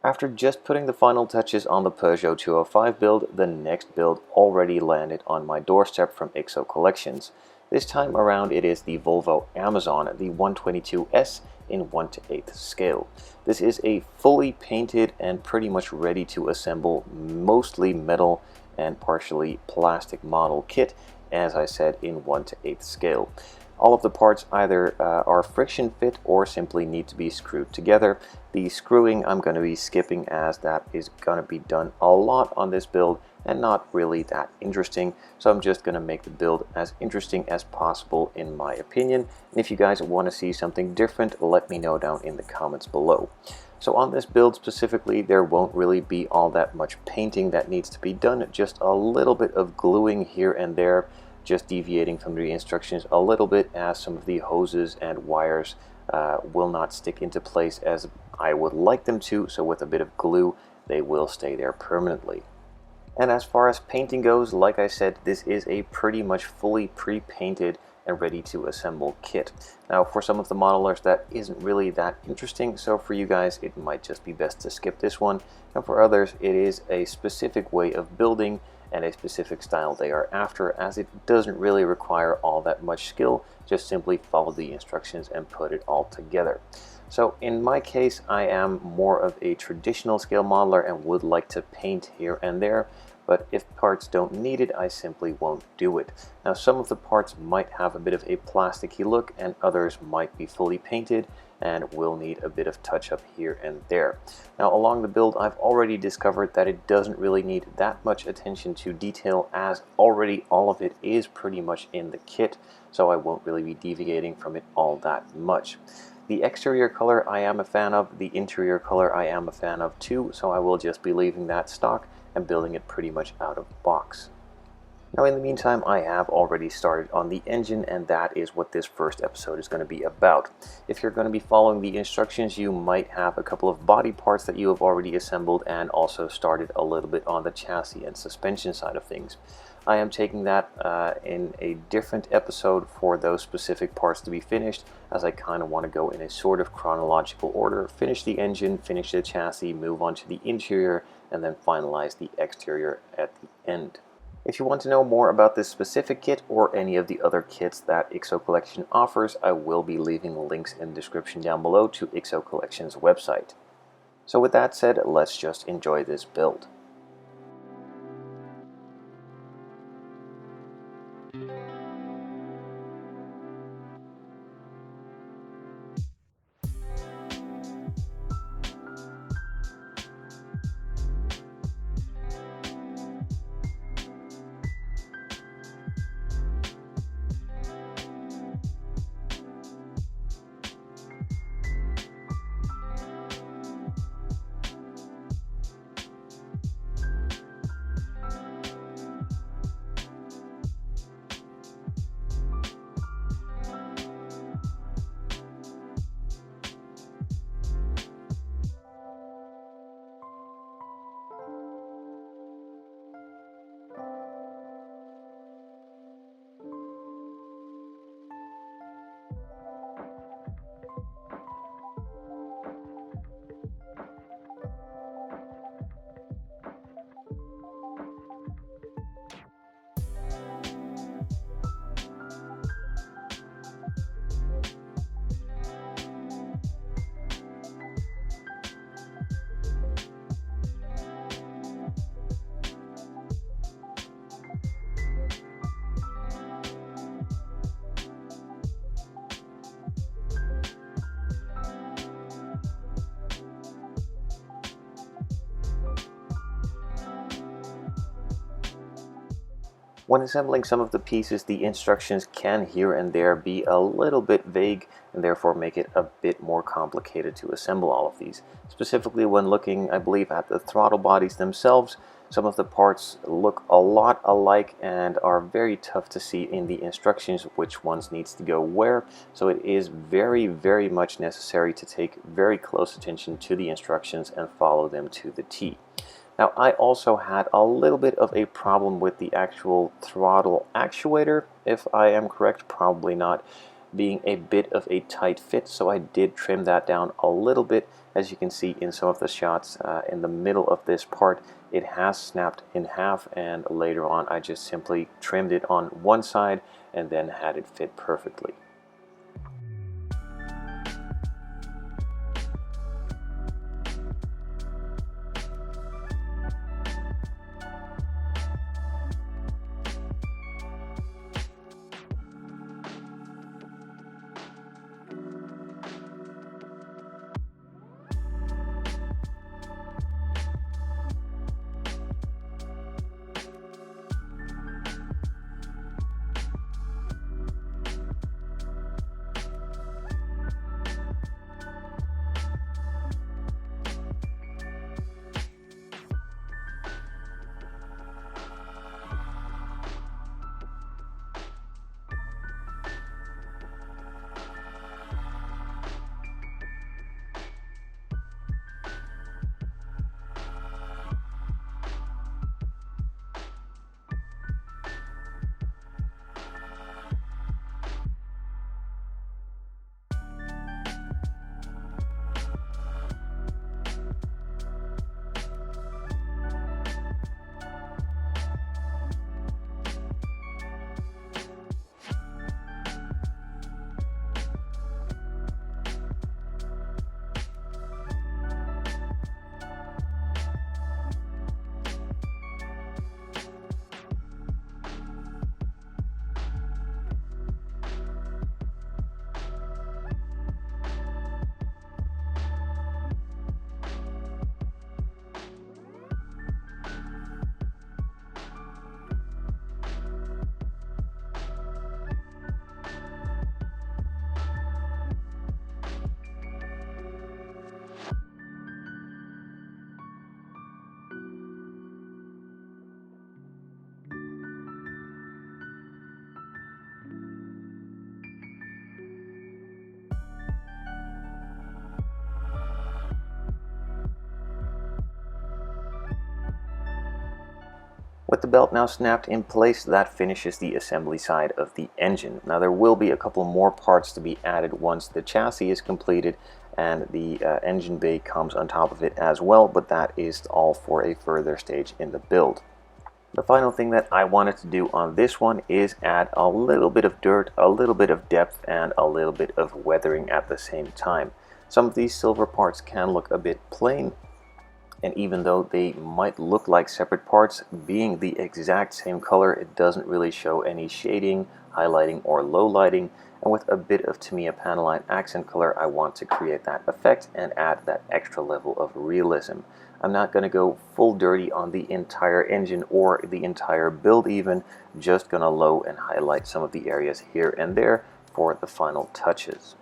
After just putting the final touches on the Peugeot 205 build, the next build already landed on my doorstep from Ixocollections. This time around it is the Volvo Amazon, the 122S in 1/8 scale. This is a fully painted and pretty much ready to assemble, mostly metal and partially plastic model kit, as I said, in 1/8 scale. All of the parts either are friction fit or simply need to be screwed together. The screwing I'm going to be skipping, as that is going to be done a lot on this build and not really that interesting. So I'm just going to make the build as interesting as possible in my opinion. And if you guys want to see something different, let me know down in the comments below. So on this build specifically, there won't really be all that much painting that needs to be done, just a little bit of gluing here and there, just deviating from the instructions a little bit, as some of the hoses and wires will not stick into place as I would like them to, so with a bit of glue they will stay there permanently. And as far as painting goes, like I said, this is a pretty much fully pre-painted and ready to assemble kit. Now for some of the modelers that isn't really that interesting, so for you guys it might just be best to skip this one, and for others it is a specific way of building and a specific style they are after, as it doesn't really require all that much skill, just simply follow the instructions and put it all together. So in my case, I am more of a traditional scale modeler and would like to paint here and there, but if parts don't need it, I simply won't do it. Now some of the parts might have a bit of a plasticky look and others might be fully painted and will need a bit of touch up here and there. Now along the build, I've already discovered that it doesn't really need that much attention to detail, as already all of it is pretty much in the kit, so I won't really be deviating from it all that much. The exterior color I am a fan of, the interior color I am a fan of too, so I will just be leaving that stock and building it pretty much out of the box. Now in the meantime, I have already started on the engine, and that is what this first episode is going to be about. If you're going to be following the instructions, you might have a couple of body parts that you have already assembled and also started a little bit on the chassis and suspension side of things. I am taking that in a different episode for those specific parts to be finished, as I kind of want to go in a sort of chronological order, finish the engine, finish the chassis, move on to the interior, and then finalize the exterior at the end. If you want to know more about this specific kit or any of the other kits that Ixocollection offers, I will be leaving links in the description down below to Ixocollection's website. So with that said, let's just enjoy this build. When assembling some of the pieces, the instructions can here and there be a little bit vague and therefore make it a bit more complicated to assemble all of these. Specifically when looking, I believe, at the throttle bodies themselves, some of the parts look a lot alike and are very tough to see in the instructions which ones needs to go where, so it is very much necessary to take very close attention to the instructions and follow them to the T. Now I also had a little bit of a problem with the actual throttle actuator, if I am correct, probably not. being a bit of a tight fit, so I did trim that down a little bit. As you can see in some of the shots in the middle of this part, it has snapped in half, and later on I just simply trimmed it on one side and then had it fit perfectly. With the belt now snapped in place, that finishes the assembly side of the engine. Now there will be a couple more parts to be added once the chassis is completed and the engine bay comes on top of it as well, but that is all for a further stage in the build. The final thing that I wanted to do on this one is add a little bit of dirt, a little bit of depth, and a little bit of weathering at the same time. Some of these silver parts can look a bit plain, and even though they might look like separate parts, being the exact same color, it doesn't really show any shading, highlighting, or low lighting. And with a bit of Tamiya Panelline accent color, I want to create that effect and add that extra level of realism. I'm not going to go full dirty on the entire engine or the entire build even, just going to low and highlight some of the areas here and there for the final touches.